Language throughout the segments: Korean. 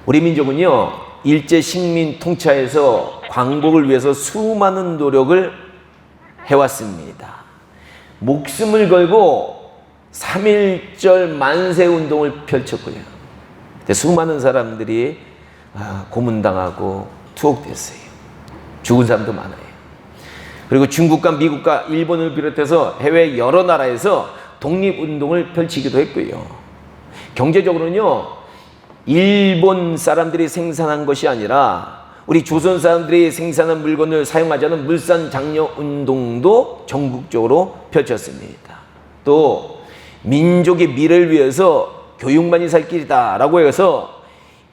우리 민족은요, 일제 식민 통치하에서 광복을 위해서 수많은 노력을 해왔습니다. 목숨을 걸고 3.1절 만세 운동을 펼쳤고요. 수많은 사람들이 고문당하고 투옥됐어요. 죽은 사람도 많아요. 그리고 중국과 미국과 일본을 비롯해서 해외 여러 나라에서 독립운동을 펼치기도 했고요. 경제적으로는요, 일본 사람들이 생산한 것이 아니라 우리 조선 사람들이 생산한 물건을 사용하자는 물산장려운동도 전국적으로 펼쳤습니다. 또 민족의 미래를 위해서 교육만이 살 길이다 라고 해서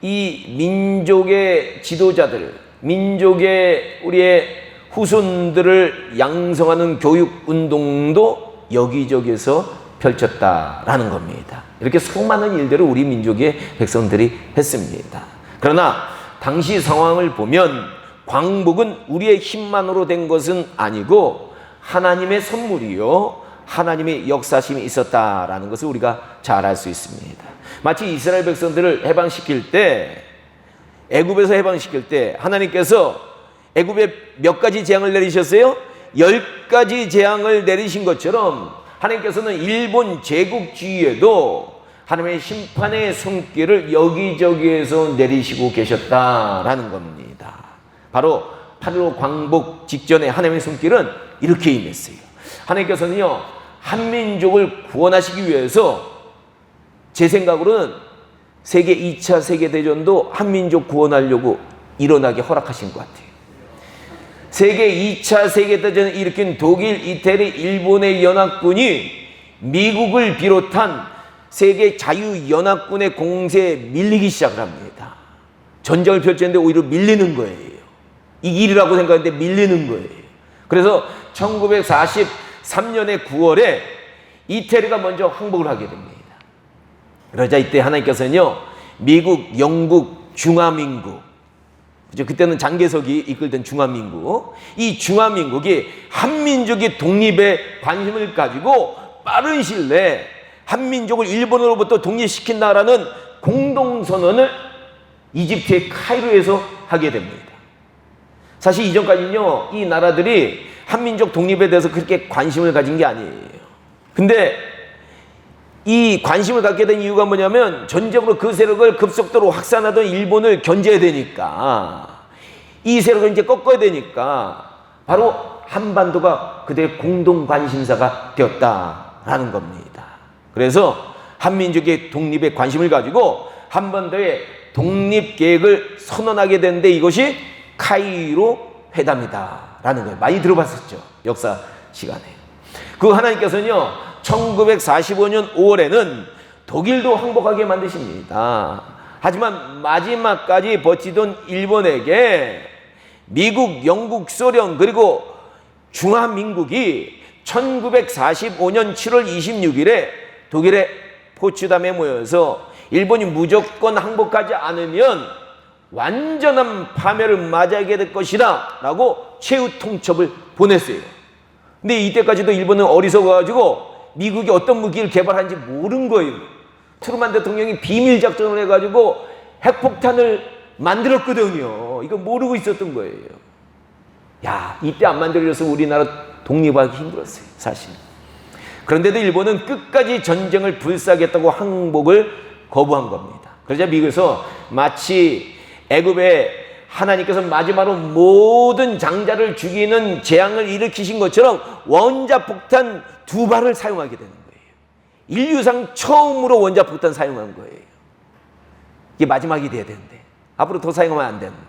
이 민족의 지도자들, 민족의 우리의 후손들을 양성하는 교육운동도 여기저기에서 펼쳤다라는 겁니다. 이렇게 수많은 일들을 우리 민족의 백성들이 했습니다. 그러나 당시 상황을 보면 광복은 우리의 힘만으로 된 것은 아니고 하나님의 선물이요, 하나님의 역사심이 있었다라는 것을 우리가 잘 알 수 있습니다. 마치 이스라엘 백성들을 해방시킬 때, 애굽에서 해방시킬 때 하나님께서 애굽에 몇 가지 재앙을 내리셨어요? 10가지 재앙을 내리신 것처럼 하나님께서는 일본 제국주의에도 하나님의 심판의 손길을 여기저기에서 내리시고 계셨다라는 겁니다. 바로 8.15 광복 직전에 하나님의 손길은 이렇게 임했어요. 하나님께서는요, 한민족을 구원하시기 위해서 제 생각으로는 세계 2차 세계대전도 한민족 구원하려고 일어나게 허락하신 것 같아요. 세계 2차 세계대전을 일으킨 독일, 이태리, 일본의 연합군이 미국을 비롯한 세계 자유연합군의 공세에 밀리기 시작을 합니다. 전쟁을 펼쳤는데 오히려 밀리는 거예요. 이길이라고 생각했는데 밀리는 거예요. 그래서 1943년의 9월에 이태리가 먼저 항복을 하게 됩니다. 그러자 이때 하나님께서는요, 미국, 영국, 중화민국, 그때는 장개석이 이끌던 중화민국, 이 중화민국이 한민족의 독립에 관심을 가지고 빠른 시일 내에 한민족을 일본으로부터 독립시킨다라는 공동선언을 이집트의 카이로에서 하게 됩니다. 사실 이전까지는요, 이 나라들이 한민족 독립에 대해서 그렇게 관심을 가진 게 아니에요. 근데 이 관심을 갖게 된 이유가 뭐냐면, 전적으로 그 세력을 급속도로 확산하던 일본을 견제해야 되니까, 이 세력을 이제 꺾어야 되니까 바로 한반도가 그들의 공동 관심사가 되었다라는 겁니다. 그래서 한민족의 독립에 관심을 가지고 한반도의 독립 계획을 선언하게 되는데, 이것이 카이로 회담이다라는 거예요. 많이 들어봤었죠, 역사 시간에. 그 하나님께서는요, 1945년 5월에는 독일도 항복하게 만드십니다. 하지만 마지막까지 버티던 일본에게 미국, 영국, 소련 그리고 중화민국이 1945년 7월 26일에 독일의 포츠담에 모여서 일본이 무조건 항복하지 않으면 완전한 파멸을 맞이하게 될 것이다 라고 최후 통첩을 보냈어요. 근데 이때까지도 일본은 어리석어가지고 미국이 어떤 무기를 개발하는지 모른 거예요. 트루만 대통령이 비밀 작전을 해가지고 핵폭탄을 만들었거든요. 이거 모르고 있었던 거예요. 야, 이때 안 만들어져서 우리나라 독립하기 힘들었어요, 사실. 그런데도 일본은 끝까지 전쟁을 불사하겠다고 항복을 거부한 겁니다. 그러자 미국에서 마치 애굽에 하나님께서 마지막으로 모든 장자를 죽이는 재앙을 일으키신 것처럼 원자폭탄 2발을 사용하게 되는 거예요. 인류상 처음으로 원자폭탄 사용한 거예요. 이게 마지막이 돼야 되는데, 앞으로 더 사용하면 안 되는데.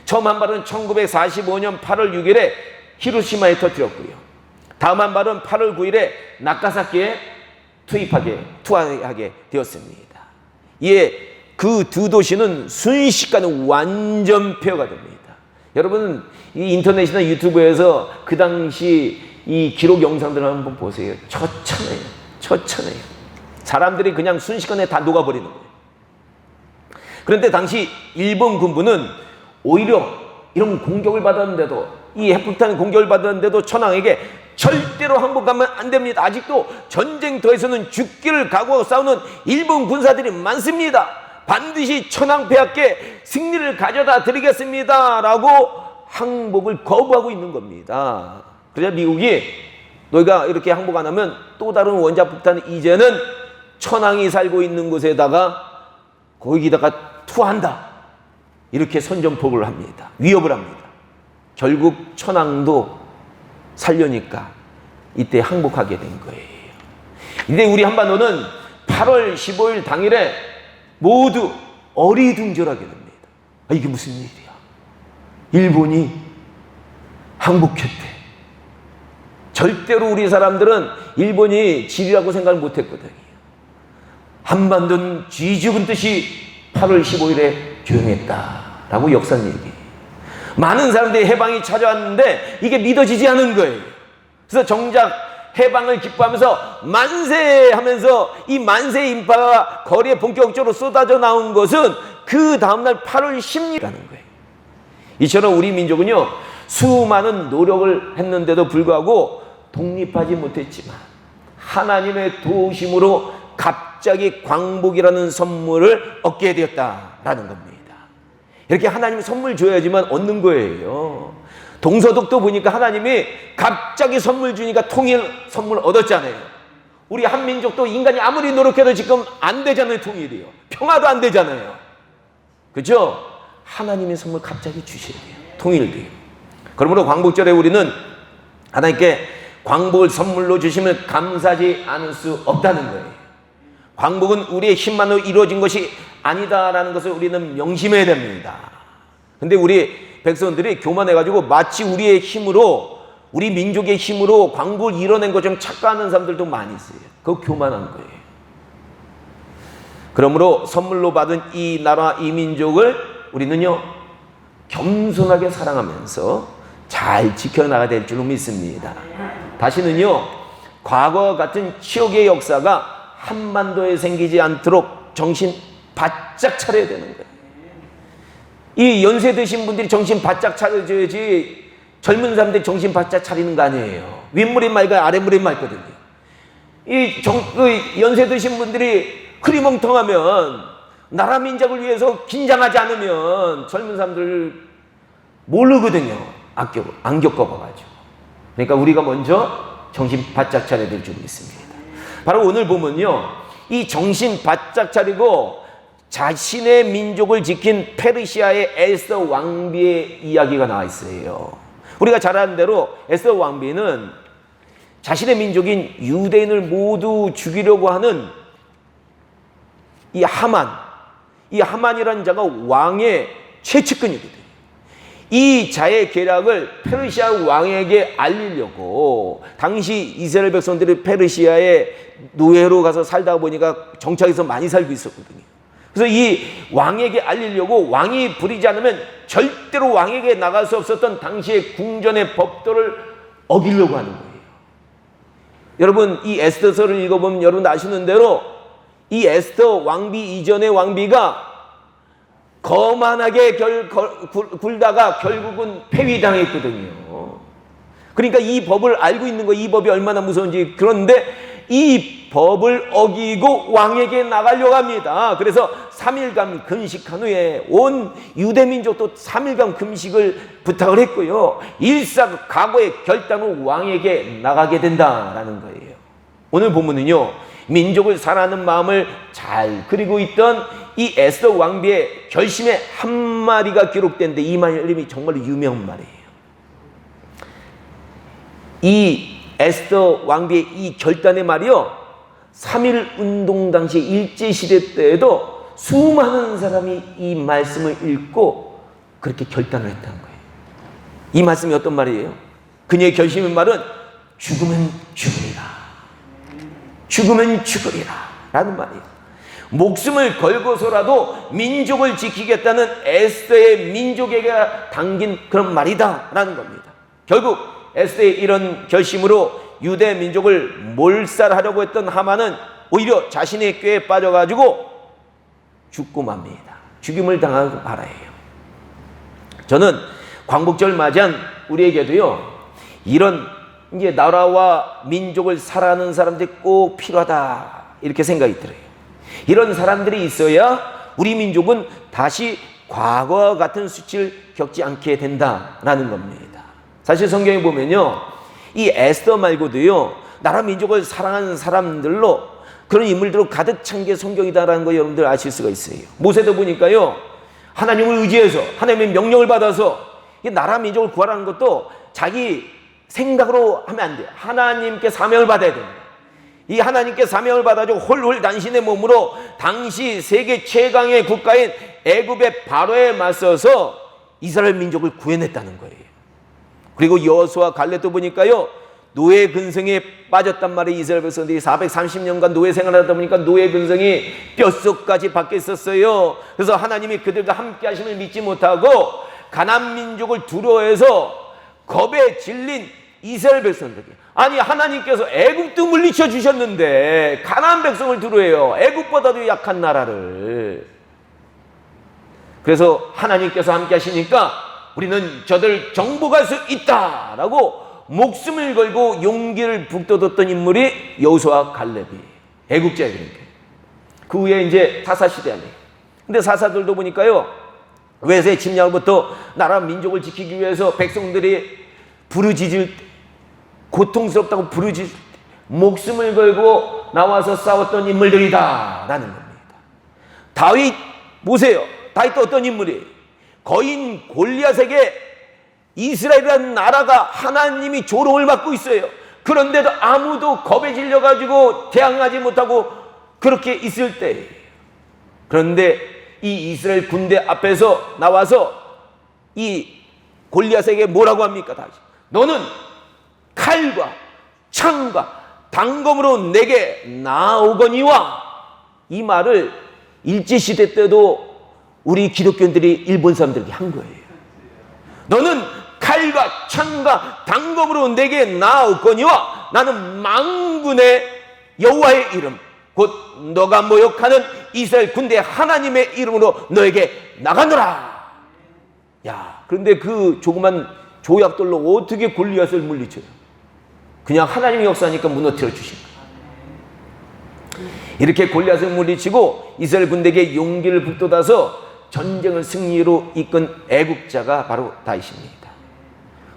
처음 한 발은 1945년 8월 6일에 히로시마에 터뜨렸고요. 다음 한 발은 8월 9일에 나가사키에 투하하게 되었습니다. 이에 그 두 도시는 순식간에 완전 폐허가 됩니다. 여러분, 이 인터넷이나 유튜브에서 그 당시 이 기록 영상들을 한번 보세요. 처참해요. 사람들이 그냥 순식간에 다 녹아버리는 거예요. 그런데 당시 일본 군부는 오히려 이런 공격을 받았는데도, 이 핵폭탄 공격을 받았는데도 천황에게 절대로 항복하면 안 됩니다. 아직도 전쟁터에서는 죽기를 각오하고 싸우는 일본 군사들이 많습니다. 반드시 천황폐하께 승리를 가져다 드리겠습니다 라고 항복을 거부하고 있는 겁니다. 그래서 미국이 너희가 이렇게 항복 안 하면 또 다른 원자폭탄, 이제는 천황이 살고 있는 곳에다가 거기다가 투한다, 이렇게 선전포고를 합니다. 위협을 합니다. 결국 천황도 살려니까 이때 항복하게 된 거예요. 근데 우리 한반도는 8월 15일 당일에 모두 어리둥절하게 됩니다. 아, 이게 무슨 일이야? 일본이 항복했대. 절대로 우리 사람들은 일본이 질이라고 생각을 못했거든요. 한반도는 쥐 죽은 듯이 8월 15일에 조용했다라고 역사는 얘기해요. 많은 사람들이 해방이 찾아왔는데 이게 믿어지지 않은 거예요. 그래서 정작 해방을 기뻐하면서 만세 하면서 이 만세 인파가 거리에 본격적으로 쏟아져 나온 것은 그 다음날 8월 10일이라는 거예요. 이처럼 우리 민족은요, 수많은 노력을 했는데도 불구하고 독립하지 못했지만 하나님의 도우심으로 갑자기 광복이라는 선물을 얻게 되었다라는 겁니다. 이렇게 하나님 선물 줘야지만 얻는 거예요. 동서독도 보니까 하나님이 갑자기 선물 주니까 통일 선물 얻었잖아요. 우리 한민족도 인간이 아무리 노력해도 지금 안 되잖아요. 통일이요. 평화도 안 되잖아요. 그죠? 하나님의 선물 갑자기 주셔야 돼요. 통일도요. 그러므로 광복절에 우리는 하나님께 광복을 선물로 주시면 감사하지 않을 수 없다는 거예요. 광복은 우리의 힘만으로 이루어진 것이 아니다라는 것을 우리는 명심해야 됩니다. 근데 우리 백성들이 교만해가지고 마치 우리의 힘으로, 우리 민족의 힘으로 광복을 이뤄낸 것처럼 착각하는 사람들도 많이 있어요. 그거 교만한 거예요. 그러므로 선물로 받은 이 나라, 이 민족을 우리는요, 겸손하게 사랑하면서 잘 지켜나가야 될 줄로 믿습니다. 다시는요, 과거 같은 치욕의 역사가 한반도에 생기지 않도록 정신 바짝 차려야 되는 거예요. 이 연세 드신 분들이 정신 바짝 차려줘야지 젊은 사람들이 정신 바짝 차리는 거 아니에요. 윗물이 맑아야 아랫물이 맑거든요. 연세 드신 분들이 흐리멍텅하면, 나라 민족을 위해서 긴장하지 않으면 젊은 사람들 모르거든요. 안 겪어봐가지고. 그러니까 우리가 먼저 정신 바짝 차려야 될 줄 믿습니다. 바로 오늘 보면요, 이 정신 바짝 차리고 자신의 민족을 지킨 페르시아의 에스더 왕비의 이야기가 나와 있어요. 우리가 잘 아는 대로 에스더 왕비는 자신의 민족인 유대인을 모두 죽이려고 하는 이 하만이라는 자가 왕의 최측근이거든요. 이 자의 계략을 페르시아 왕에게 알리려고, 당시 이스라엘 백성들이 페르시아의 노예로 가서 살다 보니까 정착해서 많이 살고 있었거든요. 그래서 이 왕에게 알리려고 왕이 부리지 않으면 절대로 왕에게 나갈 수 없었던 당시의 궁전의 법도를 어기려고 하는 거예요. 여러분, 이 에스더서를 읽어보면 여러분 아시는 대로 이 에스더 왕비 이전의 왕비가 거만하게 굴다가 결국은 폐위당했거든요. 그러니까 이 법을 알고 있는 거예요. 이 법이 얼마나 무서운지. 그런데 이 법을 어기고 왕에게 나가려고 합니다. 그래서 3일간 금식한 후에 온 유대민족도 3일간 금식을 부탁을 했고요. 일사각오의 결단으로 왕에게 나가게 된다라는 거예요. 오늘 본문은요, 민족을 사랑하는 마음을 잘 그리고 있던 이 에스더 왕비의 결심의 한마디가 기록된데, 이 말씀이 정말 유명한 말이에요. 이 에스더 왕비의 이 결단의 말이요, 3.1 운동 당시 일제시대 때에도 수많은 사람이 이 말씀을 읽고 그렇게 결단을 했다는 거예요. 이 말씀이 어떤 말이에요? 그녀의 결심의 말은 죽으면 죽으리라, 죽으면 죽으리라 라는 말이에요. 목숨을 걸고서라도 민족을 지키겠다는 에스더의 민족에게 담긴 그런 말이다 라는 겁니다. 결국 에스더의 이런 결심으로 유대 민족을 몰살하려고 했던 하만은 오히려 자신의 꾀에 빠져가지고 죽고 맙니다. 죽임을 당하고 말아요. 저는 광복절 맞이한 우리에게도요, 이런 이제 나라와 민족을 사랑하는 사람들이 꼭 필요하다, 이렇게 생각이 들어요. 이런 사람들이 있어야 우리 민족은 다시 과거와 같은 수치를 겪지 않게 된다라는 겁니다. 사실 성경에 보면요, 이 에스더 말고도요, 나라 민족을 사랑하는 사람들로 그런 인물들로 가득 찬 게 성경이다라는 거 여러분들 아실 수가 있어요. 모세도 보니까요, 하나님을 의지해서 하나님의 명령을 받아서 이 나라 민족을 구하라는 것도 자기 생각으로 하면 안 돼요. 하나님께 사명을 받아야 됩니다. 이 하나님께 사명을 받아주고 홀홀 단신의 몸으로 당시 세계 최강의 국가인 애굽의 바로에 맞서서 이스라엘 민족을 구해냈다는 거예요. 그리고 여호수아 갈렙도 보니까요, 노예 근성에 빠졌단 말이에요. 이스라엘 백성들이 430년간 노예 생활하다 보니까 노예 근성이 뼛속까지 박혀 있었어요. 그래서 하나님이 그들과 함께 하심을 믿지 못하고 가나안 민족을 두려워해서 겁에 질린 이스라엘 백성들에게, 아니 하나님께서 애굽도 물리쳐 주셨는데 가나안 백성을 두려워해요. 애굽보다도 약한 나라를. 그래서 하나님께서 함께 하시니까 우리는 저들 정복할 수 있다라고 목숨을 걸고 용기를 북돋았던 인물이 여호수아 갈렙이 애국자예요. 그러니까 그 후에 이제 사사 시대 아니에요. 근데 사사들도 보니까요, 외세 침략부터 나라 민족을 지키기 위해서 백성들이 부르짖을 때, 고통스럽다고 부르짖을 때 목숨을 걸고 나와서 싸웠던 인물들이다라는 겁니다. 다윗 보세요. 다윗도 어떤 인물이에요? 거인 골리앗에게 이스라엘이라는 나라가 하나님이 조롱을 받고 있어요. 그런데도 아무도 겁에 질려가지고 대항하지 못하고 그렇게 있을 때, 그런데 이 이스라엘 군대 앞에서 나와서 이 골리앗에게 뭐라고 합니까? 다시 너는 칼과 창과 단검으로 내게 나오거니와, 이 말을 일제시대 때도 우리 기독교인들이 일본 사람들에게 한 거예요. 너는 칼과 창과 단검으로 내게 나오거니와 나는 만군의 여호와의 이름 곧 너가 모욕하는 이스라엘 군대 하나님의 이름으로 너에게 나가노라. 야, 그런데 그 조그만 조약돌로 어떻게 골리앗을 물리쳐요? 그냥 하나님의 역사니까 무너뜨려 주신 거예요. 이렇게 골리앗을 물리치고 이스라엘 군대에게 용기를 북돋아서 전쟁을 승리로 이끈 애국자가 바로 다윗입니다.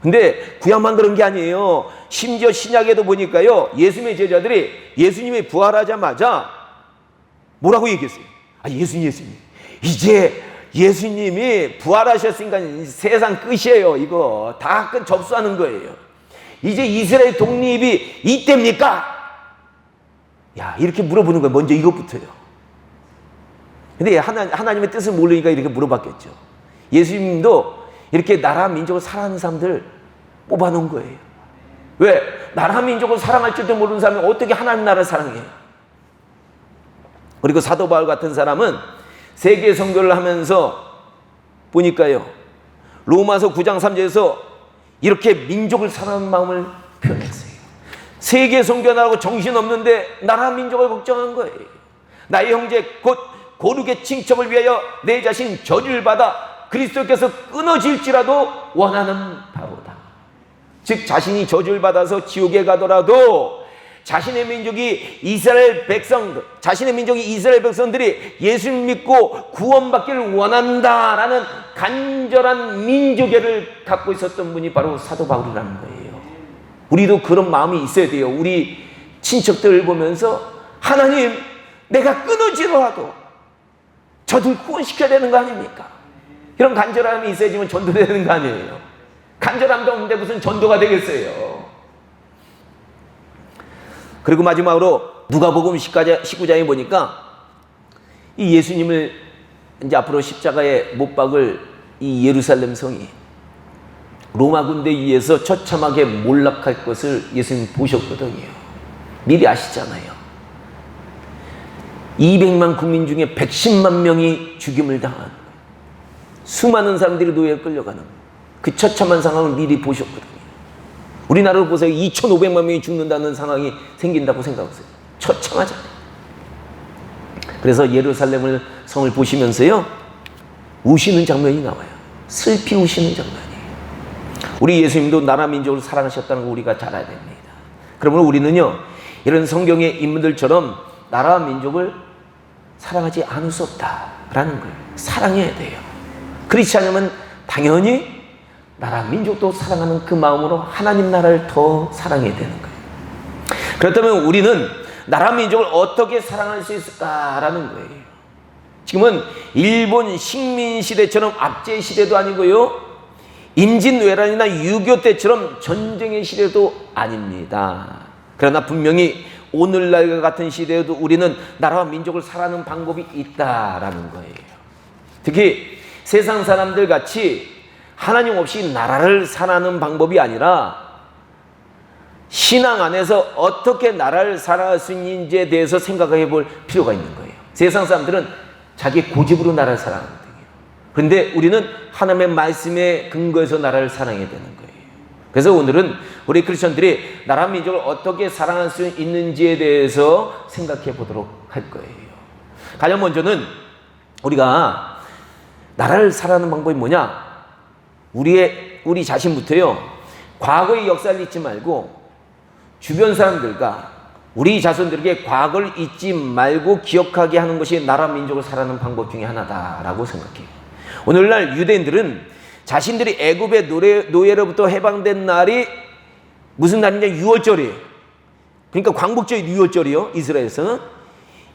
근데 구약만 그런 게 아니에요. 심지어 신약에도 보니까요, 예수님의 제자들이 예수님이 부활하자마자 뭐라고 얘기했어요? 아, 예수님 이제 예수님이 부활하셨으니까 세상 끝이에요. 이거 다 끝 접수하는 거예요. 이제 이스라엘 독립이 이때입니까? 야, 이렇게 물어보는 거예요. 먼저 이것부터요. 근데 하나님의 뜻을 모르니까 이렇게 물어봤겠죠. 예수님도 이렇게 나라 민족을 사랑하는 사람들 뽑아놓은 거예요. 왜? 나라 민족을 사랑할 줄도 모르는 사람이 어떻게 하나님 나라를 사랑해요? 그리고 사도 바울 같은 사람은 세계 선교를 하면서 보니까요, 로마서 9장 3절에서 이렇게 민족을 사랑하는 마음을 표현했어요. 세계 선교하라고 정신없는데 나라 민족을 걱정한 거예요. 나의 형제 곧 고르게 칭첩을 위하여 내 자신 저주를 받아 그리스도께서 끊어질지라도 원하는 바로다. 즉 자신이 저주를 받아서 지옥에 가더라도 자신의 민족이 이스라엘 백성들이 예수를 믿고 구원받기를 원한다라는 간절한 민족애를 갖고 있었던 분이 바로 사도 바울이라는 거예요. 우리도 그런 마음이 있어야 돼요. 우리 친척들을 보면서 하나님, 내가 끊어지더라도 저들 구원시켜야 되는 거 아닙니까? 이런 간절함이 있어야지만 전도되는 거 아니에요. 간절함도 없는데 무슨 전도가 되겠어요. 그리고 마지막으로 누가복음 19장에 보니까 이 예수님을 이제 앞으로 십자가에 못 박을 이 예루살렘 성이 로마 군대에 의해서 처참하게 몰락할 것을 예수님 보셨거든요. 미리 아시잖아요. 200만 국민 중에 110만 명이 죽임을 당한, 수많은 사람들이 노예에 끌려가는 그 처참한 상황을 미리 보셨거든요. 우리나라로 보세요. 2,500만 명이 죽는다는 상황이 생긴다고 생각하세요. 처참하잖아요. 그래서 예루살렘을 성을 보시면서요, 우시는 장면이 나와요. 슬피 우시는 장면이에요. 우리 예수님도 나라 민족을 사랑하셨다는 거 우리가 잘 알아야 됩니다. 그러면 우리는요, 이런 성경의 인물들처럼 나라와 민족을 사랑하지 않을 수 없다. 된다라는 거예요. 사랑해야 돼요. 그렇지 않으면 당연히 나라 민족도 사랑하는 그 마음으로 하나님 나라를 더 사랑해야 되는 거예요. 그렇다면 우리는 나라 민족을 어떻게 사랑할 수 있을까라는 거예요. 지금은 일본 식민 시대처럼 압제 시대도 아니고요, 임진왜란이나 6.25 때처럼 전쟁의 시대도 아닙니다. 그러나 분명히 오늘날과 같은 시대에도 우리는 나라와 민족을 사랑하는 방법이 있다라는 거예요. 특히 세상 사람들 같이 하나님 없이 나라를 사랑하는 방법이 아니라 신앙 안에서 어떻게 나라를 살아갈 수 있는지에 대해서 생각해 볼 필요가 있는 거예요. 세상 사람들은 자기 고집으로 나라를 사랑하거든요. 그런데 우리는 하나님의 말씀에 근거해서 나라를 사랑해야 되는 거예요. 그래서 오늘은 우리 크리스천들이 나라 민족을 어떻게 사랑할 수 있는지에 대해서 생각해 보도록 할 거예요. 가장 먼저는 우리가 나라를 사랑하는 방법이 뭐냐? 우리 자신부터요, 과거의 역사를 잊지 말고 주변 사람들과 우리 자손들에게 과거를 잊지 말고 기억하게 하는 것이 나라 민족을 사랑하는 방법 중에 하나다라고 생각해요. 오늘날 유대인들은 자신들이 애굽의 노예로부터 해방된 날이 무슨 날이냐? 6월절이에요. 그러니까 광복절이 6월절이요. 이스라엘에서는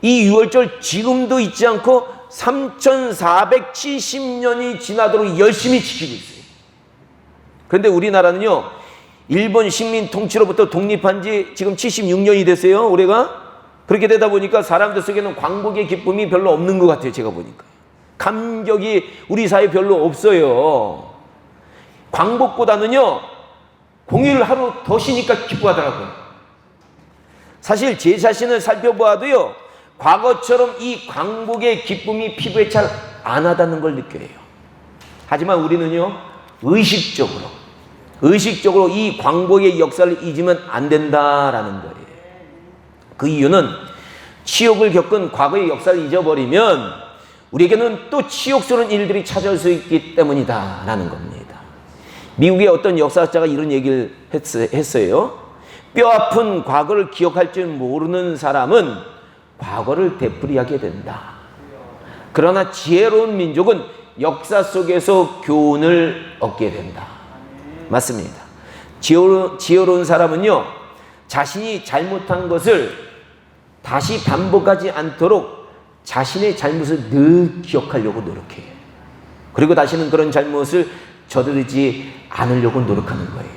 이 6월절 지금도 잊지 않고 3470년이 지나도록 열심히 지키고 있어요. 그런데 우리나라는요, 일본 식민 통치로부터 독립한 지 지금 76년이 됐어요, 올해가. 그렇게 되다 보니까 사람들 속에는 광복의 기쁨이 별로 없는 것 같아요, 제가 보니까. 감격이 우리 사회에 별로 없어요. 광복보다는요, 공휴일 하루 더 쉬니까 기뻐하더라고요. 사실 제 자신을 살펴보아도요, 과거처럼 이 광복의 기쁨이 피부에 잘 안 와닿는 걸 느껴요. 하지만 우리는요, 의식적으로 이 광복의 역사를 잊으면 안 된다라는 거예요. 그 이유는 치욕을 겪은 과거의 역사를 잊어버리면 우리에게는 또 치욕스러운 일들이 찾아올 수 있기 때문이다라는 겁니다. 미국의 어떤 역사학자가 이런 얘기를 했어요. 뼈아픈 과거를 기억할 줄 모르는 사람은 과거를 되풀이하게 된다. 그러나 지혜로운 민족은 역사 속에서 교훈을 얻게 된다. 맞습니다. 지혜로운 사람은요, 자신이 잘못한 것을 다시 반복하지 않도록 자신의 잘못을 늘 기억하려고 노력해요. 그리고 다시는 그런 잘못을 저지르지 않으려고 노력하는 거예요.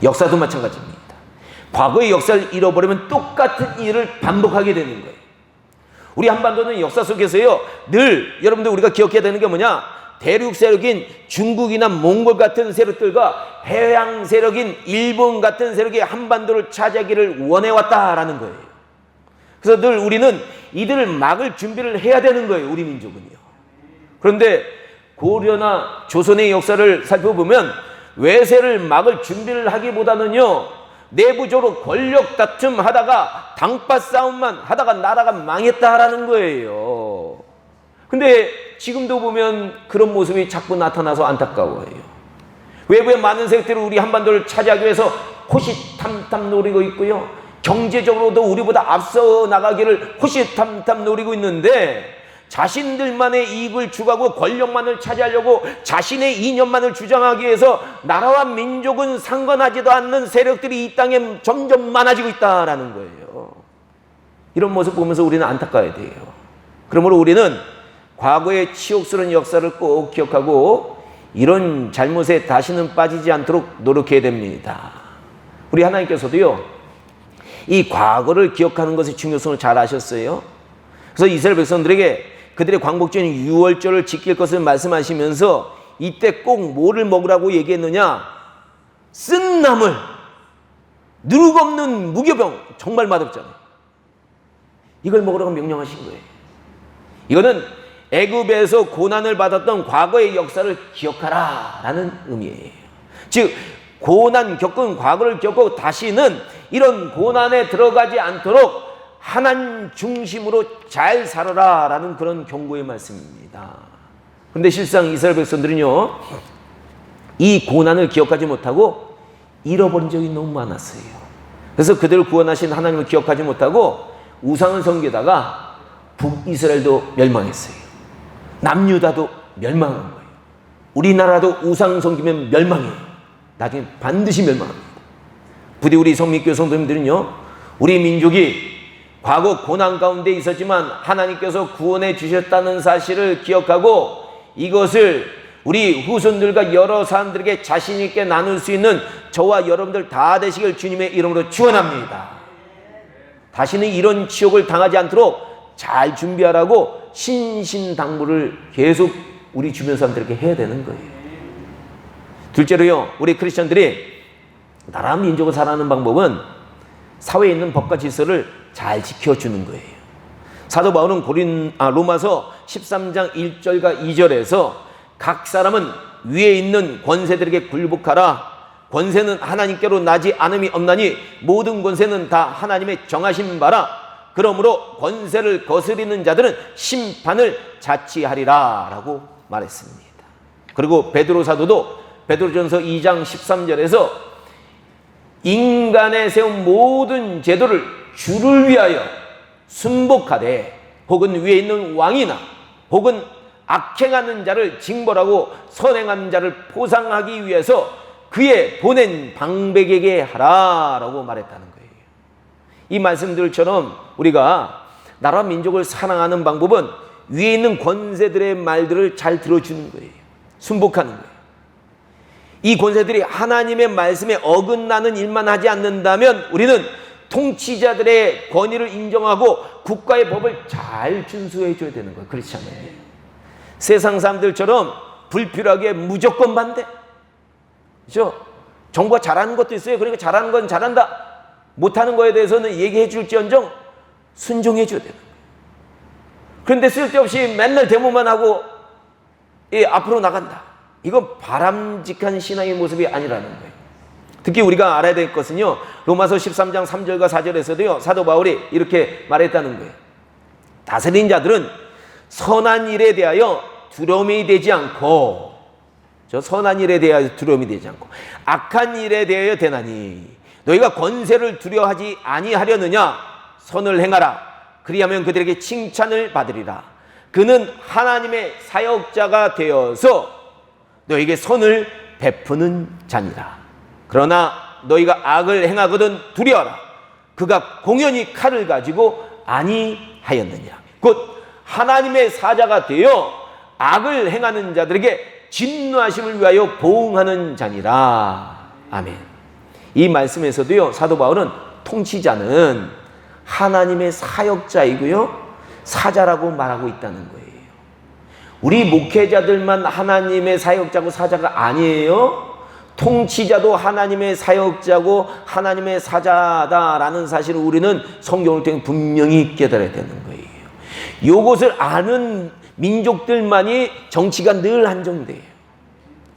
역사도 마찬가지입니다. 과거의 역사를 잃어버리면 똑같은 일을 반복하게 되는 거예요. 우리 한반도는 역사 속에서요, 늘 여러분들 우리가 기억해야 되는 게 뭐냐? 대륙 세력인 중국이나 몽골 같은 세력들과 해양 세력인 일본 같은 세력이 한반도를 차지하기를 원해왔다라는 거예요. 그래서 늘 우리는 이들을 막을 준비를 해야 되는 거예요, 우리 민족은요. 그런데 고려나 조선의 역사를 살펴보면 외세를 막을 준비를 하기보다는요, 내부적으로 권력 다툼 하다가 당파 싸움만 하다가 나라가 망했다라는 거예요. 근데 지금도 보면 그런 모습이 자꾸 나타나서 안타까워요. 외부의 많은 세력들이 우리 한반도를 차지하기 위해서 호시탐탐 노리고 있고요, 경제적으로도 우리보다 앞서 나가기를 호시탐탐 노리고 있는데, 자신들만의 이익을 추구하고 권력만을 차지하려고 자신의 이념만을 주장하기 위해서 나라와 민족은 상관하지도 않는 세력들이 이 땅에 점점 많아지고 있다라는 거예요. 이런 모습 보면서 우리는 안타까워야 돼요. 그러므로 우리는 과거의 치욕스러운 역사를 꼭 기억하고 이런 잘못에 다시는 빠지지 않도록 노력해야 됩니다. 우리 하나님께서도요, 이 과거를 기억하는 것의 중요성을 잘 아셨어요. 그래서 이스라엘 백성들에게 그들의 광복절인 6월절을 지킬 것을 말씀하시면서 이때 꼭 뭐를 먹으라고 얘기했느냐? 쓴 나물, 누룩 없는 무교병, 정말 맛없잖아요. 이걸 먹으라고 명령하신 거예요. 이거는 애굽에서 고난을 받았던 과거의 역사를 기억하라 라는 의미예요. 즉 고난 겪은 과거를 겪고 다시는 이런 고난에 들어가지 않도록 하나님 중심으로 잘 살아라 라는 그런 경고의 말씀입니다. 그런데 실상 이스라엘 백성들은요, 이 고난을 기억하지 못하고 잃어버린 적이 너무 많았어요. 그래서 그들을 구원하신 하나님을 기억하지 못하고 우상을 섬기다가 북이스라엘도 멸망했어요. 남유다도 멸망한 거예요. 우리나라도 우상 섬기면 멸망해요. 나중에 반드시 멸망합니다. 부디 우리 성민교회 성도님들은요, 우리 민족이 과거 고난 가운데 있었지만 하나님께서 구원해 주셨다는 사실을 기억하고 이것을 우리 후손들과 여러 사람들에게 자신 있게 나눌 수 있는 저와 여러분들 다 되시길 주님의 이름으로 축원합니다. 다시는 이런 지옥을 당하지 않도록 잘 준비하라고 신신당부를 계속 우리 주변 사람들에게 해야 되는 거예요. 둘째로요, 우리 크리스천들이 나라 민족을 살아가는 방법은 사회에 있는 법과 질서를 잘 지켜주는 거예요. 사도 바울은 로마서 13장 1절과 2절에서 각 사람은 위에 있는 권세들에게 굴복하라. 권세는 하나님께로 나지 않음이 없나니 모든 권세는 다 하나님의 정하신 바라. 그러므로 권세를 거스리는 자들은 심판을 자취하리라 라고 말했습니다. 그리고 베드로 사도도 베드로전서 2장 13절에서 인간에 세운 모든 제도를 주를 위하여 순복하되 혹은 위에 있는 왕이나 혹은 악행하는 자를 징벌하고 선행하는 자를 포상하기 위해서 그의 보낸 방백에게 하라라고 말했다는 거예요. 이 말씀들처럼 우리가 나라 민족을 사랑하는 방법은 위에 있는 권세들의 말들을 잘 들어주는 거예요. 순복하는 거예요. 이 권세들이 하나님의 말씀에 어긋나는 일만 하지 않는다면 우리는 통치자들의 권위를 인정하고 국가의 법을 잘 준수해 줘야 되는 거예요. 그렇지 않아요? 세상 사람들처럼 불필요하게 무조건 반대. 그렇죠? 정부가 잘하는 것도 있어요. 그러니까 잘하는 건 잘한다. 못하는 거에 대해서는 얘기해 줄지언정 순종해 줘야 되는 거예요. 그런데 쓸데없이 맨날 데모만 하고 앞으로 나간다. 이건 바람직한 신앙의 모습이 아니라는 거예요. 특히 우리가 알아야 될 것은요, 로마서 13장 3절과 4절에서도요, 사도 바울이 이렇게 말했다는 거예요. 다스린 자들은 선한 일에 대하여 두려움이 되지 않고, 선한 일에 대하여 두려움이 되지 않고 악한 일에 대하여 되나니 너희가 권세를 두려워하지 아니하려느냐. 선을 행하라. 그리하면 그들에게 칭찬을 받으리라. 그는 하나님의 사역자가 되어서 너에게 선을 베푸는 자니라. 그러나 너희가 악을 행하거든 두려워라. 그가 공연히 칼을 가지고 아니하였느냐. 곧 하나님의 사자가 되어 악을 행하는 자들에게 진노하심을 위하여 보응하는 자니라. 아멘. 이 말씀에서도요, 사도 바울은 통치자는 하나님의 사역자이고요, 사자라고 말하고 있다는 거예요. 우리 목회자들만 하나님의 사역자고 사자가 아니에요. 통치자도 하나님의 사역자고 하나님의 사자다라는 사실을 우리는 성경을 통해 분명히 깨달아야 되는 거예요. 이것을 아는 민족들만이 정치가 늘 한정돼요.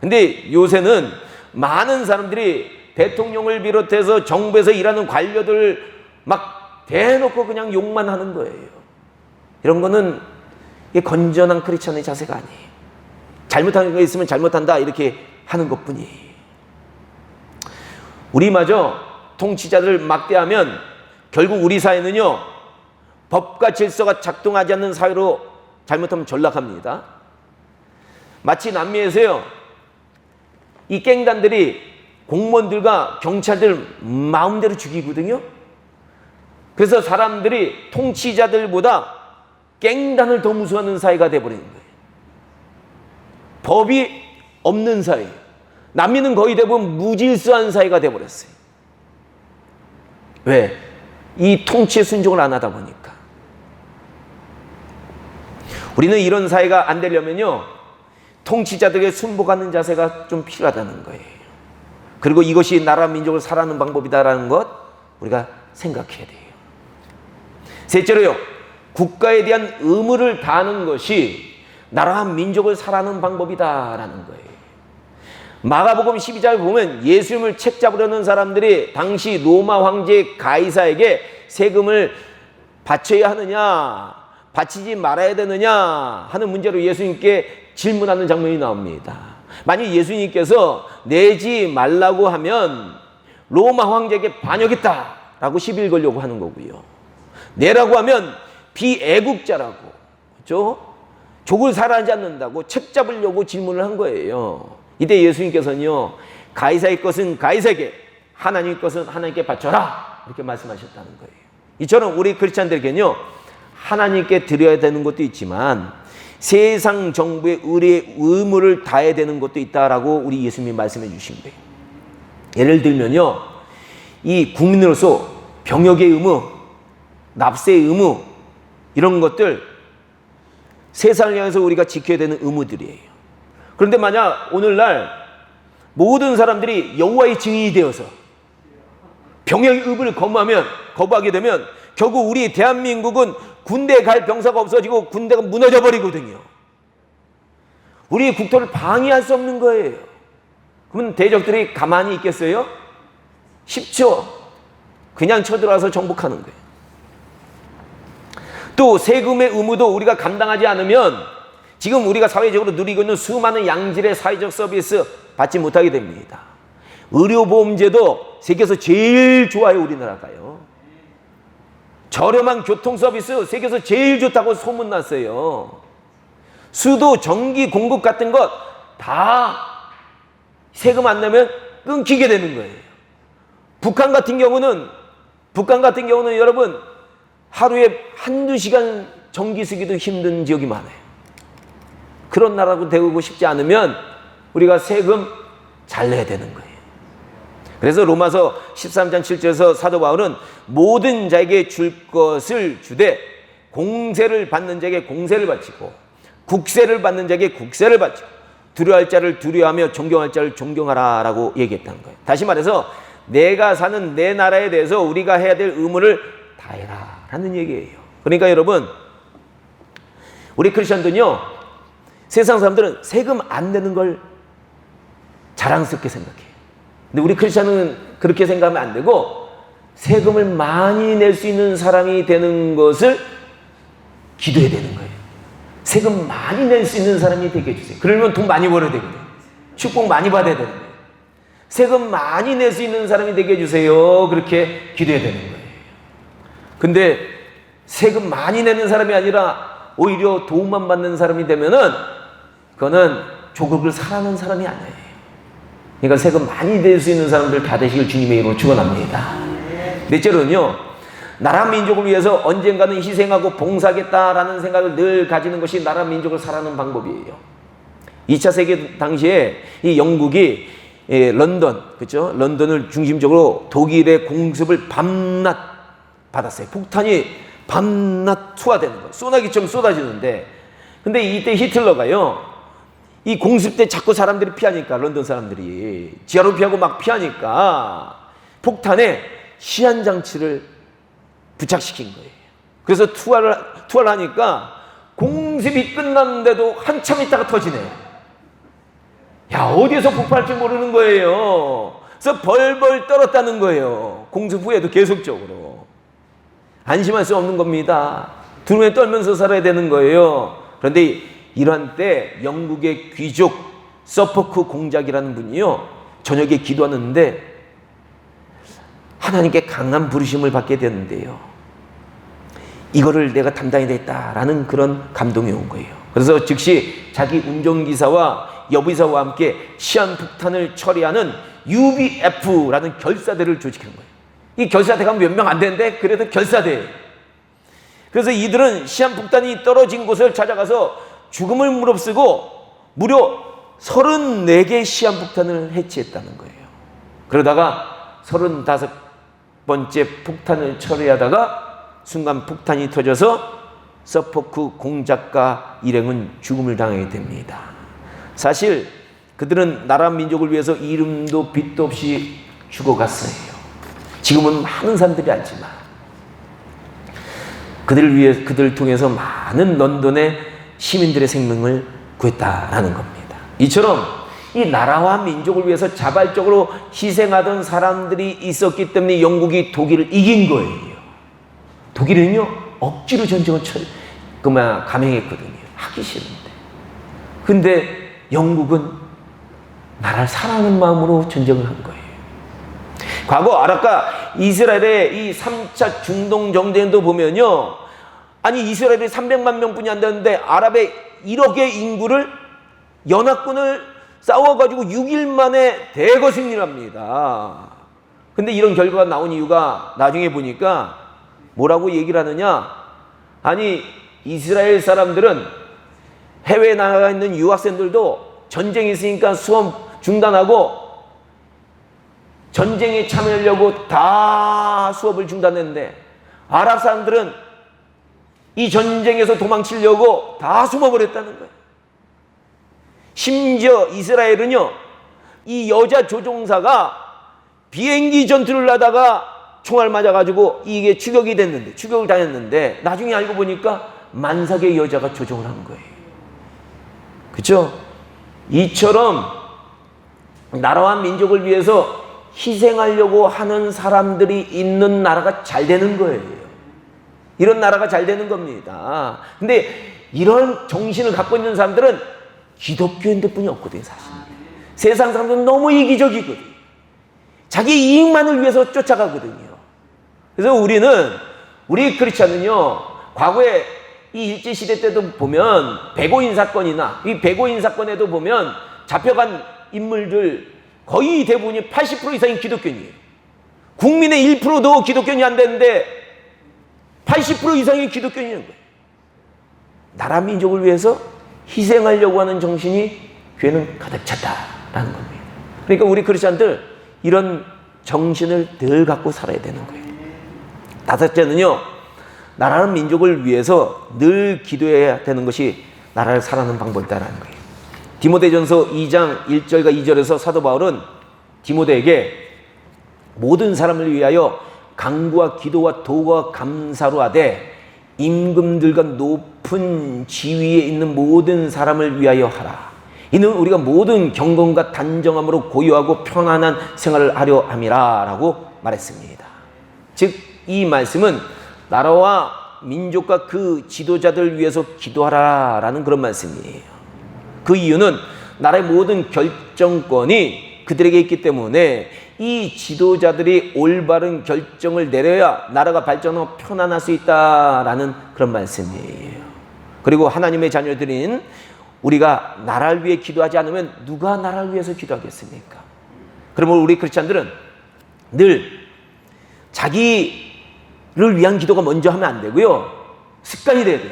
근데 요새는 많은 사람들이 대통령을 비롯해서 정부에서 일하는 관료들 막 대놓고 그냥 욕만 하는 거예요. 이런 거는 건전한 크리스천의 자세가 아니에요. 잘못한 거 있으면 잘못한다 이렇게 하는 것뿐이에요. 우리마저 통치자들을 막대하면 결국 우리 사회는요, 법과 질서가 작동하지 않는 사회로 잘못하면 전락합니다. 마치 남미에서요, 이 갱단들이 공무원들과 경찰들 마음대로 죽이거든요. 그래서 사람들이 통치자들보다 갱단을 더 무서워하는 사회가 돼버리는 거예요. 법이 없는 사회. 남미는 거의 대부분 무질서한 사회가 돼버렸어요. 왜? 이 통치에 순종을 안 하다 보니까. 우리는 이런 사회가 안 되려면요, 통치자들에게 순복하는 자세가 좀 필요하다는 거예요. 그리고 이것이 나라 민족을 살아가는 방법이다라는 것 우리가 생각해야 돼요. 셋째로요, 국가에 대한 의무를 다하는 것이 나라와 민족을 살아가는 방법이다라는 거예요. 마가복음 12장을 보면 예수님을 책잡으려는 사람들이 당시 로마 황제 가이사에게 세금을 바쳐야 하느냐 바치지 말아야 되느냐 하는 문제로 예수님께 질문하는 장면이 나옵니다. 만약 예수님께서 내지 말라고 하면 로마 황제에게 반역했다라고 시비를 걸려고 하는 거고요. 내라고 하면 비애국자라고, 그렇죠? 족을 살아나지 않는다고 책 잡으려고 질문을 한 거예요. 이때 예수님께서는요, 가이사의 것은 가이사에게, 하나님의 것은 하나님께 바쳐라, 이렇게 말씀하셨다는 거예요. 이처럼 우리 크리스찬들에게는요, 하나님께 드려야 되는 것도 있지만 세상 정부에 우리의 의무를 다해야 되는 것도 있다라고 우리 예수님이 말씀해 주신 거예요. 예를 들면요, 이 국민으로서 병역의 의무, 납세의 의무, 이런 것들 세상을 향해서 우리가 지켜야 되는 의무들이에요. 그런데 만약 오늘날 모든 사람들이 여호와의 증인이 되어서 병역의 의무를 거부하게 되면 결국 우리 대한민국은 군대에 갈 병사가 없어지고 군대가 무너져 버리거든요. 우리의 국토를 방해할 수 없는 거예요. 그러면 대적들이 가만히 있겠어요? 쉽죠. 그냥 쳐들어와서 정복하는 거예요. 또 세금의 의무도 우리가 감당하지 않으면 지금 우리가 사회적으로 누리고 있는 수많은 양질의 사회적 서비스 받지 못하게 됩니다. 의료보험제도 세계에서 제일 좋아요, 우리나라가요. 저렴한 교통 서비스 세계에서 제일 좋다고 소문났어요. 수도, 전기 공급 같은 것 다 세금 안 내면 끊기게 되는 거예요. 북한 같은 경우는 여러분 하루에 한두 시간 전기 쓰기도 힘든 지역이 많아요. 그런 나라로 되고 싶지 않으면 우리가 세금 잘 내야 되는 거예요. 그래서 로마서 13장 7절에서 사도 바울은 모든 자에게 줄 것을 주되 공세를 받는 자에게 공세를 바치고 국세를 받는 자에게 국세를 바치고 두려워할 자를 두려워하며 존경할 자를 존경하라라고 얘기했다는 거예요. 다시 말해서 내가 사는 내 나라에 대해서 우리가 해야 될 의무를 다해라 라는 얘기예요. 그러니까 여러분, 우리 크리스천들은요, 세상 사람들은 세금 안 내는 걸 자랑스럽게 생각해요. 근데 우리 크리스천은 그렇게 생각하면 안 되고 세금을 많이 낼 수 있는 사람이 되는 것을 기도해야 되는 거예요. 세금 많이 낼 수 있는 사람이 되게 해주세요. 그러면 돈 많이 벌어야 되거든요. 축복 많이 받아야 되는 거예요. 세금 많이 낼 수 있는 사람이 되게 해주세요. 그렇게 기도해야 되는 거예요. 근데 세금 많이 내는 사람이 아니라 오히려 도움만 받는 사람이 되면은 그거는 조국을 사랑하는 사람이 아니에요. 그러니까 세금 많이 낼 수 있는 사람들 다 되시길 주님의 이름으로 축원합니다. 넷째로는요, 나라 민족을 위해서 언젠가는 희생하고 봉사하겠다라는 생각을 늘 가지는 것이 나라 민족을 사랑하는 방법이에요. 2차 세계 당시에 이 영국이 런던, 그렇죠? 런던을 중심적으로 독일의 공습을 밤낮 받았어요. 폭탄이 밤낮 투하되는 거예요. 소나기처럼 쏟아지는데, 근데 이때 히틀러가요, 이 공습 때 자꾸 사람들이 피하니까, 런던 사람들이 지하로 피하고 막 피하니까 폭탄에 시한장치를 부착시킨 거예요. 그래서 투하를 하니까 공습이 끝났는데도 한참 있다가 터지네요. 야, 어디에서 폭발할지 모르는 거예요. 그래서 벌벌 떨었다는 거예요. 공습 후에도 계속적으로. 안심할 수 없는 겁니다. 두루에 떨면서 살아야 되는 거예요. 그런데 이러한 때 영국의 귀족 서포크 공작이라는 분이요, 저녁에 기도하는데 하나님께 강한 부르심을 받게 되는데요, 이거를 내가 담당해야 되겠다라는 그런 감동이 온 거예요. 그래서 즉시 자기 운전기사와 여부기사와 함께 시한폭탄을 처리하는 UBF라는 결사대를 조직한 거예요. 이 결사대가 몇 명 안 되는데 그래도 결사대예요. 그래서 이들은 시한폭탄이 떨어진 곳을 찾아가서 죽음을 무릅쓰고 무려 34개의 시한폭탄을 해치했다는 거예요. 그러다가 35번째 폭탄을 처리하다가 순간 폭탄이 터져서 서포크 공작과 일행은 죽음을 당하게 됩니다. 사실 그들은 나라 민족을 위해서 이름도 빛도 없이 죽어갔어요. 지금은 많은 사람들이 알지만 그들을 통해서 많은 런던의 시민들의 생명을 구했다라는 겁니다. 이처럼 이 나라와 민족을 위해서 자발적으로 희생하던 사람들이 있었기 때문에 영국이 독일을 이긴 거예요. 독일은요, 억지로 전쟁을 감행했거든요. 하기 싫은데. 근데 영국은 나라를 사랑하는 마음으로 전쟁을 한 거예요. 과거 아랍과 이스라엘의 이 3차 중동 전쟁도 보면요, 아니 이스라엘이 300만 명뿐이 안 되는데 아랍의 1억의 인구를 연합군을 싸워가지고 6일 만에 대거 승리를 합니다. 근데 이런 결과가 나온 이유가 나중에 보니까 뭐라고 얘기를 하느냐? 아니, 이스라엘 사람들은 해외에 나가 있는 유학생들도 전쟁이 있으니까 수업 중단하고 전쟁에 참여하려고 다 수업을 중단했는데, 아랍 사람들은 이 전쟁에서 도망치려고 다 숨어버렸다는 거예요. 심지어 이스라엘은요, 이 여자 조종사가 비행기 전투를 하다가 총알 맞아가지고 이게 추격을 당했는데, 나중에 알고 보니까 만삭의 여자가 조종을 한 거예요. 그렇죠? 이처럼 나라와 민족을 위해서 희생하려고 하는 사람들이 있는 나라가 잘 되는 거예요. 이런 나라가 잘 되는 겁니다. 근데 이런 정신을 갖고 있는 사람들은 기독교인들 뿐이 없거든요, 사실. 세상 사람들은 너무 이기적이거든요. 자기 이익만을 위해서 쫓아가거든요. 그래서 우리 크리스찬은요, 과거에 이 일제시대 때도 보면 백오인 사건이나 이 백오인 사건에도 보면 잡혀간 인물들 거의 대부분이 80% 이상이 기독교인이에요. 국민의 1%도 기독교인이 안 되는데 80% 이상이 기독교인인 거예요. 나라 민족을 위해서 희생하려고 하는 정신이 교회는 가득 찼다라는 겁니다. 그러니까 우리 크리스찬들 이런 정신을 늘 갖고 살아야 되는 거예요. 다섯째는요, 나라는 민족을 위해서 늘 기도해야 되는 것이 나라를 살아가는 방법이다라는 거예요. 디모데전서 2장 1절과 2절에서 사도 바울은 디모데에게 모든 사람을 위하여 간구와 기도와 도와 감사로 하되 임금들과 높은 지위에 있는 모든 사람을 위하여 하라. 이는 우리가 모든 경건과 단정함으로 고요하고 평안한 생활을 하려 함이라 라고 말했습니다. 즉 이 말씀은 나라와 민족과 그 지도자들 위해서 기도하라 라는 그런 말씀이에요. 그 이유는 나라의 모든 결정권이 그들에게 있기 때문에 이 지도자들이 올바른 결정을 내려야 나라가 발전하고 편안할 수 있다라는 그런 말씀이에요. 그리고 하나님의 자녀들인 우리가 나라를 위해 기도하지 않으면 누가 나라를 위해서 기도하겠습니까? 그러면 우리 크리스찬들은 늘 자기를 위한 기도가 먼저 하면 안 되고요, 습관이 돼야 돼요.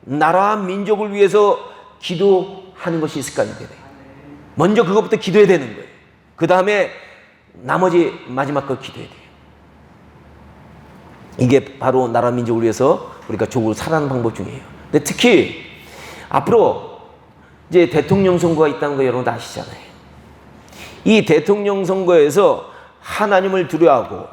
나라와 민족을 위해서 기도하는 것이 습관이 돼야 돼요. 먼저 그것부터 기도해야 되는 거예요. 그 다음에 나머지 마지막 거 기도해야 돼요. 이게 바로 나라 민족을 위해서 우리가 조국을 살아가는 방법 중이에요. 근데 특히 앞으로 이제 대통령 선거가 있다는 거 여러분 다 아시잖아요. 이 대통령 선거에서 하나님을 두려워하고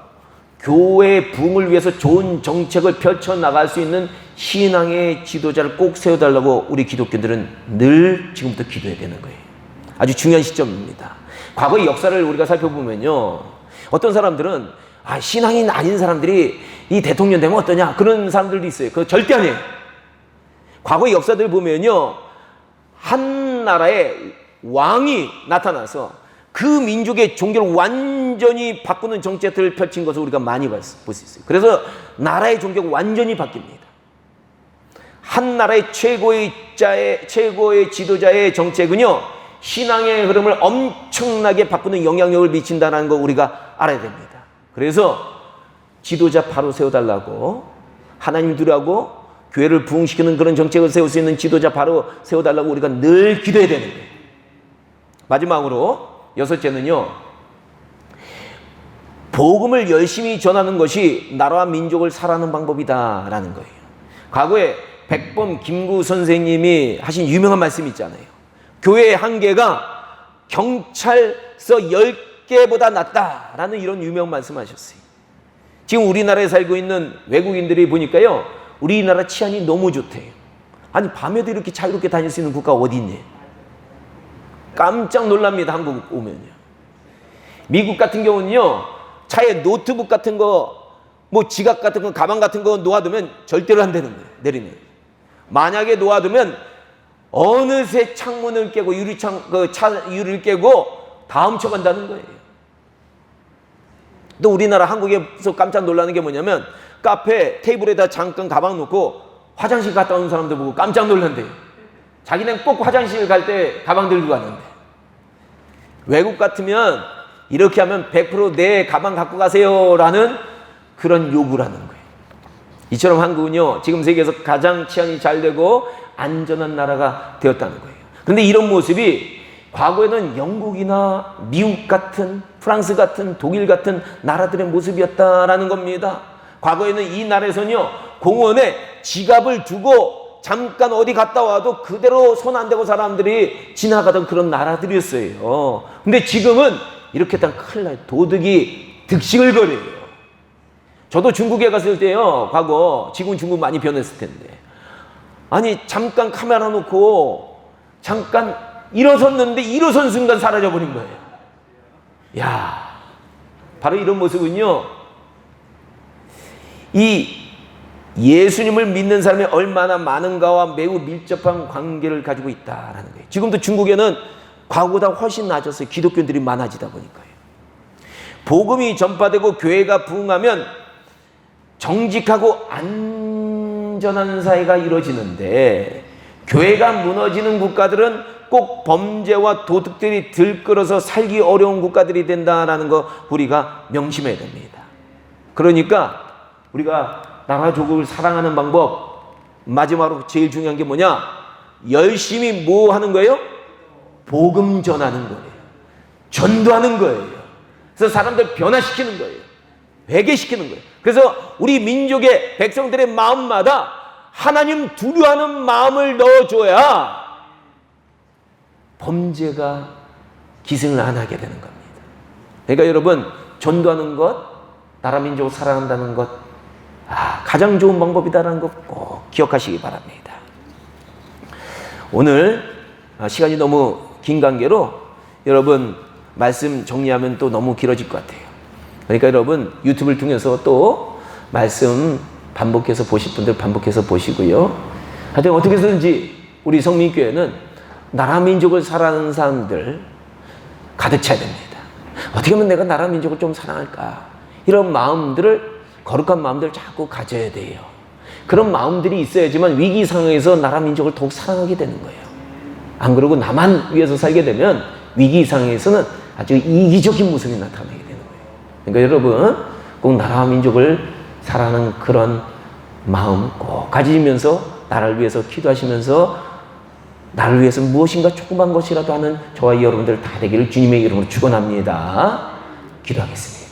교회의 부흥을 위해서 좋은 정책을 펼쳐나갈 수 있는 신앙의 지도자를 꼭 세워달라고 우리 기독교인들은 늘 지금부터 기도해야 되는 거예요. 아주 중요한 시점입니다. 과거의 역사를 우리가 살펴보면요, 어떤 사람들은 신앙인 아닌 사람들이 이 대통령 되면 어떠냐 그런 사람들도 있어요. 그거 절대 아니에요. 과거의 역사들 보면요, 한 나라의 왕이 나타나서 그 민족의 종교를 완전히 바꾸는 정책들을 펼친 것을 우리가 많이 볼 수 있어요. 그래서 나라의 종교가 완전히 바뀝니다. 한 나라의 최고의 지도자의 정책은요, 신앙의 흐름을 엄청나게 바꾸는 영향력을 미친다는 거 우리가 알아야 됩니다. 그래서 지도자 바로 세워달라고, 하나님 두려워하고 교회를 부흥시키는 그런 정책을 세울 수 있는 지도자 바로 세워달라고 우리가 늘 기도해야 되는 거예요. 마지막으로 여섯째는요, 복음을 열심히 전하는 것이 나라와 민족을 살아가는 방법이다라는 거예요. 과거에 백범 김구 선생님이 하신 유명한 말씀이 있잖아요. 교회의 한계가 경찰서 10개보다 낫다라는 이런 유명한 말씀하셨어요. 지금 우리나라에 살고 있는 외국인들이 보니까요, 우리나라 치안이 너무 좋대요. 아니, 밤에도 이렇게 자유롭게 다닐 수 있는 국가가 어디 있니? 깜짝 놀랍니다. 한국 오면요. 미국 같은 경우는요, 차에 노트북 같은 거, 뭐 지갑 같은 거, 가방 같은 거 놓아두면 절대로 안 되는 거예요. 내리면. 만약에 놓아두면 어느새 창문을 깨고 유리를 깨고 다 훔쳐간다는 거예요. 또 우리나라 한국에서 깜짝 놀라는 게 뭐냐면, 카페 테이블에다 잠깐 가방 놓고 화장실 갔다 오는 사람들 보고 깜짝 놀란대요. 자기는 꼭 화장실 갈 때 가방 들고 가는데, 외국 같으면 이렇게 하면 100% 내 가방 갖고 가세요라는 그런 요구를 하는 거예요. 이처럼 한국은요, 지금 세계에서 가장 치안이 잘 되고 안전한 나라가 되었다는 거예요. 그런데 이런 모습이 과거에는 영국이나 미국 같은, 프랑스 같은, 독일 같은 나라들의 모습이었다라는 겁니다. 과거에는 이 나라에서는요, 공원에 지갑을 두고 잠깐 어디 갔다 와도 그대로 손 안 대고 사람들이 지나가던 그런 나라들이었어요. 근데 지금은 이렇게 딱 큰일 나요. 도둑이 득식을 거려요. 저도 중국에 갔을 때요, 과거, 지금 중국 많이 변했을 텐데, 아니, 잠깐 카메라 놓고, 잠깐 일어섰는데, 일어선 순간 사라져버린 거예요. 야, 바로 이런 모습은요, 이 예수님을 믿는 사람이 얼마나 많은가와 매우 밀접한 관계를 가지고 있다라는 거예요. 지금도 중국에는 과거보다 훨씬 나아졌어요. 기독교인들이 많아지다 보니까요. 복음이 전파되고 교회가 부흥하면 정직하고 안전한 사회가 이루어지는데, 교회가 무너지는 국가들은 꼭 범죄와 도둑들이 들끓어서 살기 어려운 국가들이 된다는 거 우리가 명심해야 됩니다. 그러니까 우리가 나라 조국을 사랑하는 방법, 마지막으로 제일 중요한 게 뭐냐? 열심히 뭐 하는 거예요? 복음 전하는 거예요. 전도하는 거예요. 그래서 사람들 변화시키는 거예요. 회개시키는 거예요. 그래서 우리 민족의 백성들의 마음마다 하나님 두려워하는 마음을 넣어줘야 범죄가 기승을 안 하게 되는 겁니다. 그러니까 여러분, 전도하는 것, 나라 민족을 사랑한다는 것, 가장 좋은 방법이다라는 것 꼭 기억하시기 바랍니다. 오늘 시간이 너무 긴 관계로 여러분 말씀 정리하면 또 너무 길어질 것 같아요. 그러니까 여러분 유튜브를 통해서 또 말씀 반복해서 보실 분들 반복해서 보시고요. 하여튼 어떻게 해서든지 우리 성민교회는 나라 민족을 사랑하는 사람들 가득 차야 됩니다. 어떻게 하면 내가 나라 민족을 좀 사랑할까? 이런 마음들을, 거룩한 마음들을 자꾸 가져야 돼요. 그런 마음들이 있어야지만 위기 상황에서 나라 민족을 더욱 사랑하게 되는 거예요. 안 그러고 나만 위해서 살게 되면 위기 상황에서는 아주 이기적인 모습이 나타나게 되는 거예요. 그러니까 여러분 꼭 나라와 민족을 사랑하는 그런 마음 꼭 가지면서 나라를 위해서 기도하시면서 나를 위해서 무엇인가 조그만 것이라도 하는 저와 여러분들 다 되기를 주님의 이름으로 축원합니다. 기도하겠습니다.